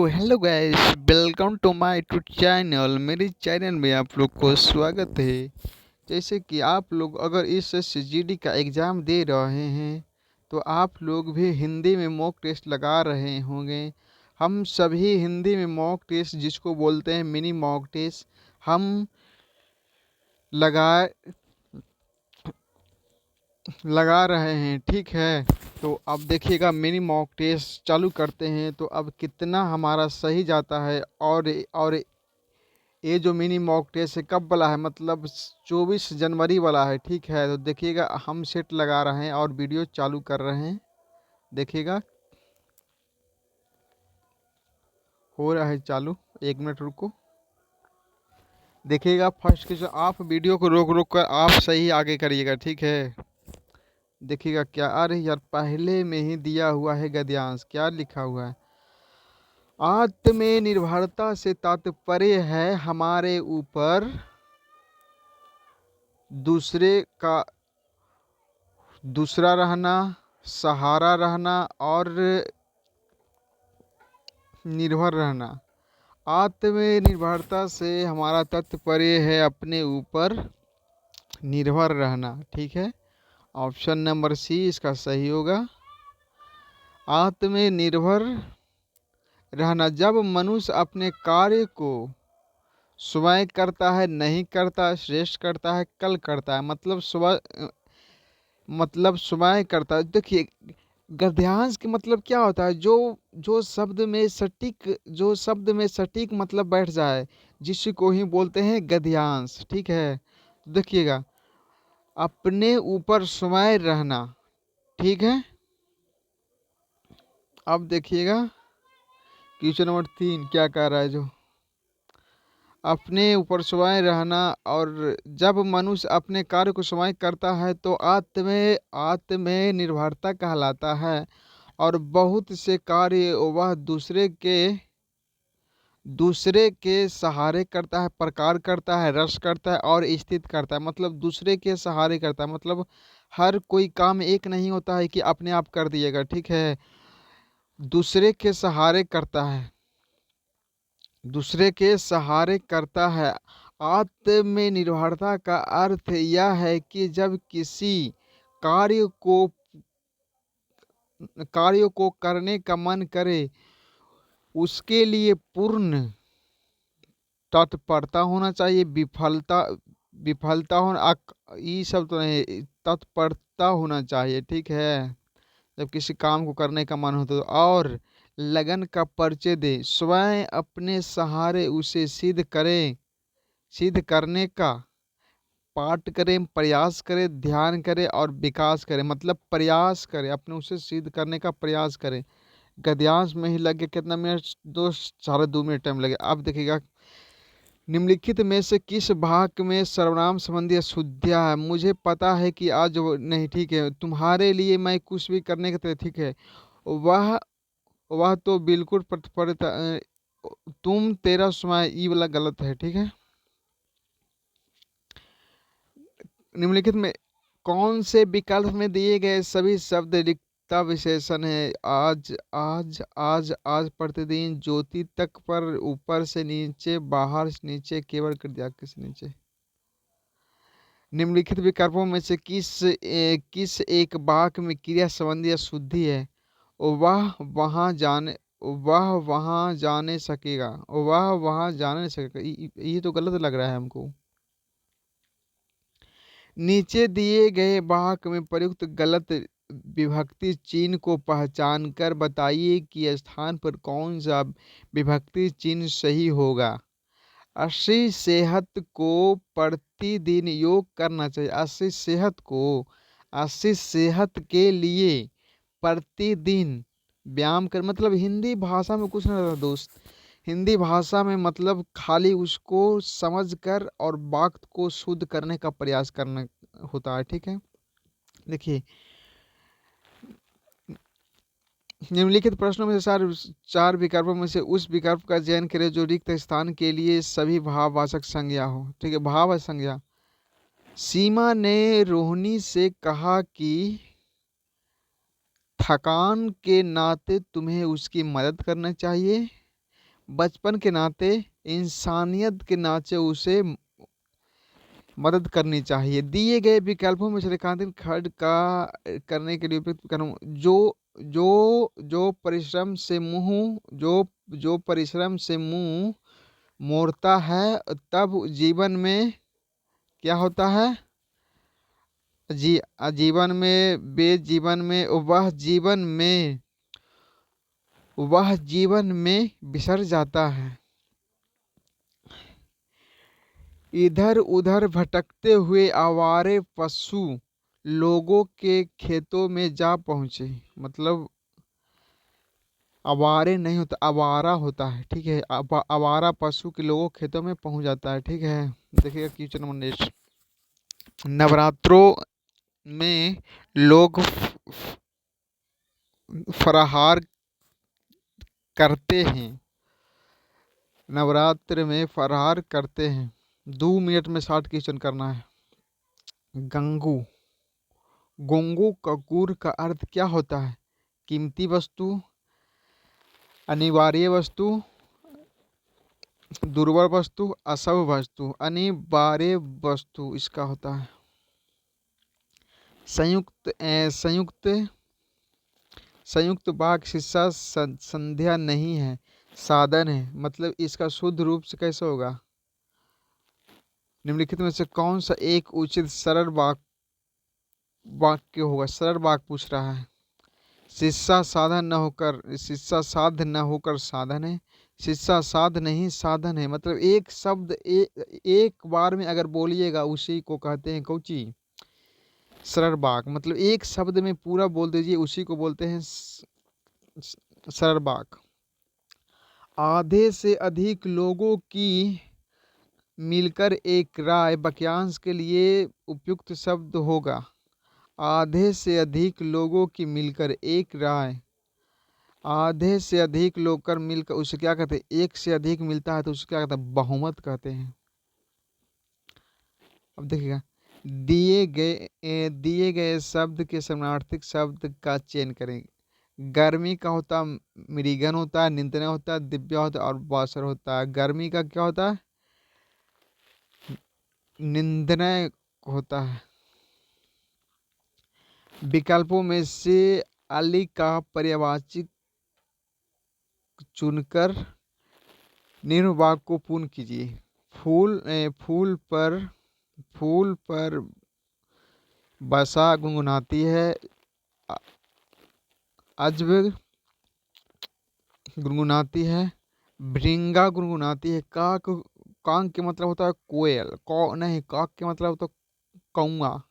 Hello guys, welcome to my YouTube channel. मेरे channel में आप लोग को स्वागत है। जैसे कि आप लोग अगर इस जीडी का एग्ज़ाम दे रहे हैं तो आप लोग भी हिंदी में मॉक टेस्ट लगा रहे होंगे। हम सभी हिंदी में मॉक टेस्ट, जिसको बोलते हैं मिनी मॉक टेस्ट, हम लगा लगा रहे हैं। ठीक है, तो अब देखिएगा मिनी मॉक टेस्ट चालू करते हैं तो अब कितना हमारा सही जाता है। और ये जो मिनी मॉक टेस्ट है कब वाला है, मतलब 24 जनवरी वाला है। ठीक है, तो देखिएगा हम सेट लगा रहे हैं और वीडियो चालू कर रहे हैं। देखिएगा हो रहा है चालू, 1 मिनट रुको। देखिएगा फर्स्ट क्वेश्चन, आप वीडियो को रोक रोक कर आप सही आगे करिएगा। ठीक है, देखिएगा क्या, अरे यार पहले में ही दिया हुआ है गद्यांश। क्या लिखा हुआ है? आत्मनिर्भरता से तात्पर्य है हमारे ऊपर दूसरे का दूसरा रहना, सहारा रहना और निर्भर रहना। आत्मनिर्भरता से हमारा तात्पर्य है अपने ऊपर निर्भर रहना। ठीक है, ऑप्शन नंबर सी इसका सही होगा, आत्मनिर्भर रहना। जब मनुष्य अपने कार्य को स्वयं करता है, नहीं करता, श्रेष्ठ करता है, कल करता है, मतलब स्वयं करता है। देखिए गद्यांश के मतलब क्या होता है? जो शब्द में सटीक मतलब बैठ जाए, जिसको ही बोलते हैं गद्यांश। ठीक है, तो देखिएगा अपने ऊपर स्वयं रहना। ठीक है, अब देखिएगा क्वेश्चन नंबर 3 क्या कह रहा है, जो अपने ऊपर स्वयं रहना। और जब मनुष्य अपने कार्य को स्वयं करता है तो आत्मनिर्भरता कहलाता है। और बहुत से कार्य वह दूसरे के सहारे करता है, प्रकार करता है, रस करता है और स्थित करता है। मतलब दूसरे के सहारे करता है, मतलब हर कोई काम एक नहीं होता है कि अपने आप कर दिएगा। ठीक है, दूसरे के सहारे करता है, दूसरे के सहारे करता है। आत्मनिर्भरता का अर्थ यह है कि जब किसी कार्य को कार्य को करने का मन करे, उसके लिए पूर्ण तत्परता होना चाहिए। विफलता विफलता होना ये सब तो नहीं, तत्परता होना चाहिए। ठीक है, जब किसी काम को करने का मन हो तो, और लगन का परिचय दे, स्वयं अपने सहारे उसे सिद्ध करने का पाठ करें, प्रयास करें, ध्यान करें और विकास करें। मतलब प्रयास करें, अपने उसे सिद्ध करने का प्रयास करें। गद्यांश में ही लगे कितना मिनट, 2 साढ़े 2 मिनट टाइम लगे। अब देखिएगा निम्नलिखित में से किस भाग में सर्वनाम संबंधी अशुद्धियां है? मुझे पता है कि आज नहीं, ठीक है, तुम्हारे लिए मैं कुछ भी करने के लिए, ठीक है, वह वह तो बिल्कुल तुम, तेरा समय, ई वाला गलत है। ठीक है, निम्नलिखित में कौन से विकल्प में दिए गए सभी शब्द रिक्ता विशेषण है? आज, आज, आज, आज, प्रतिदिन, ज्योति तक पर, ऊपर से नीचे, बाहर से नीचे, केवल कृत्याग से नीचे। निम्नलिखित विकल्पों में से किस एक वाक्य में क्रिया संबंधी अशुद्धि है? वह वहां जाने वह वहां जाने सकेगा, वह वहां जाने नहीं सकेगा, ये तो गलत लग रहा है हमको। नीचे दिए गए वाक्य में प्रयुक्त गलत विभक्ति चिन्ह को पहचान कर बताइए कि स्थान पर कौन सा विभक्ति चिन्ह सही होगा। 80 सेहत को प्रतिदिन योग करना चाहिए। 80 सेहत के लिए प्रतिदिन व्यायाम कर, मतलब हिंदी भाषा में कुछ नहीं रहता दोस्त। हिंदी भाषा में मतलब खाली उसको समझकर और वाक्य को शुद्ध करने का प्रयास करना होता है। ठीक है, देखिए निम्नलिखित प्रश्नों में से चार विकल्पों में से उस विकल्प का चयन करें जो रिक्त स्थान के लिए सभी भाववाचक संज्ञा हो। ठीक है, भाव संज्ञा। सीमा ने रोहिणी से कहा कि थकान के नाते तुम्हें उसकी मदद करना चाहिए। बचपन के नाते, इंसानियत के नाते उसे मदद करनी चाहिए। दिए गए विकल्पों में से रेखांकन खंड का करने के लिए उपयुक्त करूँ जो जो परिश्रम से मुंह मोड़ता है तब जीवन में क्या होता है? जीवन में वह जीवन में बिसर जाता है। इधर उधर भटकते हुए आवारे पशु लोगों के खेतों में जा पहुंचे। मतलब आवारे नहीं होता, आवारा होता है, ठीक है। आवारा पशु के लोगों के खेतों में पहुंच जाता है, ठीक है। देखिएगा क्वेश्चन नंबर नेक्स्ट। नवरात्रों में लोग फराहार करते हैं। नवरात्र में फराहार करते हैं। 2 मिनट में 60 क्वेश्चन करना है। गंगू गोंगू का गुर का अर्थ क्या होता है? कीमती वस्तु, अनिवार्य वस्तु, दुर्बल वस्तु, अशुभ वस्तु। अनिवार्य वस्तु इसका होता है। संयुक्त संयुक्त वाक्य शिष्या संध्या नहीं है, साधन है। मतलब इसका शुद्ध रूप से कैसे होगा? निम्नलिखित में से कौन सा एक उचित सरल वाक्य होगा? सरल वाक्य पूछ रहा है। शिष्या साध न होकर साधन है। शिष्या साध नहीं साधन है। मतलब एक शब्द एक बार में अगर बोलिएगा उसी को कहते हैं कौची? सरल वाक्य। मतलब एक शब्द में पूरा बोल दीजिए उसी को बोलते हैं सरल वाक्य। आधे से अधिक लोगों की मिलकर एक राय वाक्यांश के लिए उपयुक्त शब्द होगा। आधे से अधिक लोगों की मिलकर एक राय। आधे से अधिक लोग कर मिलकर उसे क्या कहते हैं? एक से अधिक मिलता है तो उसे क्या कहते हैं? बहुमत कहते हैं। अब देखिएगा, दिए गए शब्द के समानार्थक शब्द का चयन करें। गर्मी का होता मृगन होता है, निंदनीय होता है, दिव्य होता है और बासर होता है। गर्मी का क्या होता है? निंदनीय होता है। विकल्पों में से अली का पर्यायवाची चुनकर निम्न वाक्य को पूर्ण कीजिए। फूल पर बसा गुनगुनाती है। अजब गुनगुनाती है। भृंगा गुनगुनाती है। कांग के मतलब होता है कोयल। नहीं, काक के मतलब होता है कौआ।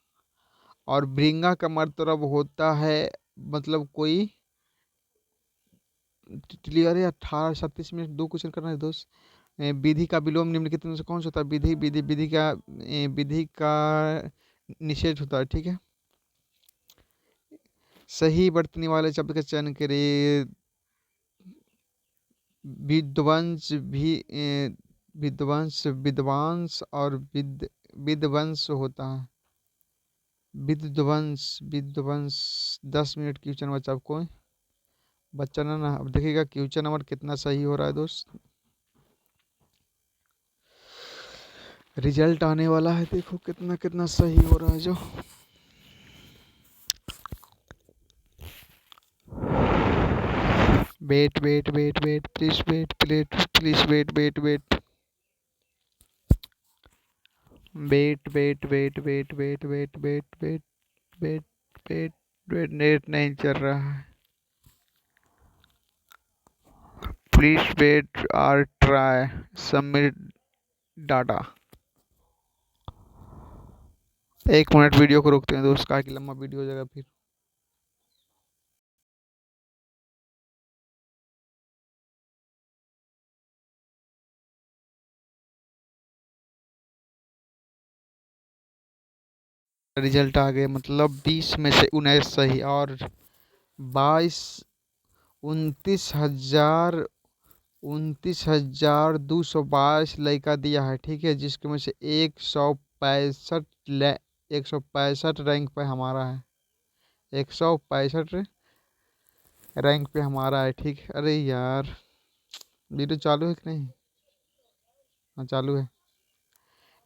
और भृंगा का मतलब होता है मतलब कोई तितली। अरे 18:37 दो क्वेश्चन करना है दोस्त। विधि का विलोम निम्नलिखित में से कौन सा होता है? विधि का निषेध होता है, ठीक है। सही बरतने वाले शब्द का चयन करें। विध्वंस और विध्वंस होता है। विध्वंस 10 मिनट क्वेश्चन बचा। आपको बच्चा ना। अब देखिएगा क्वेश्चन नंबर कितना सही हो रहा है दोस्त। रिजल्ट आने वाला है, देखो कितना कितना सही हो रहा है। जो वेट प्लीज वेट नेट नहीं चल रहा है। प्लीज वेट और try submit data. 1 minute video को रोकते हैं दोस्त, का कि लंबा वीडियो हो जाएगा फिर। रिजल्ट आ गए, मतलब 20 में से 19 सही और 29,222 लड़का दिया है, ठीक है। जिसके में से 165 रैंक पे हमारा है। 165 रैंक पे हमारा है, ठीक है। अरे यार वीडियो चालू है कि नहीं? हाँ चालू है।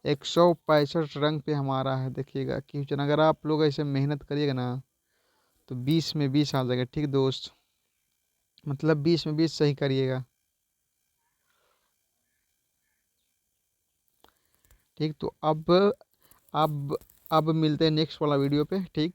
165 रंग पे हमारा है, देखिएगा क्वेश्चन। अगर आप लोग ऐसे मेहनत करिएगा ना तो 20 में 20 आ जाएगा। ठीक दोस्त, मतलब 20 में 20 सही करिएगा। ठीक, तो अब अब मिलते हैं नेक्स्ट वाला वीडियो पे। ठीक।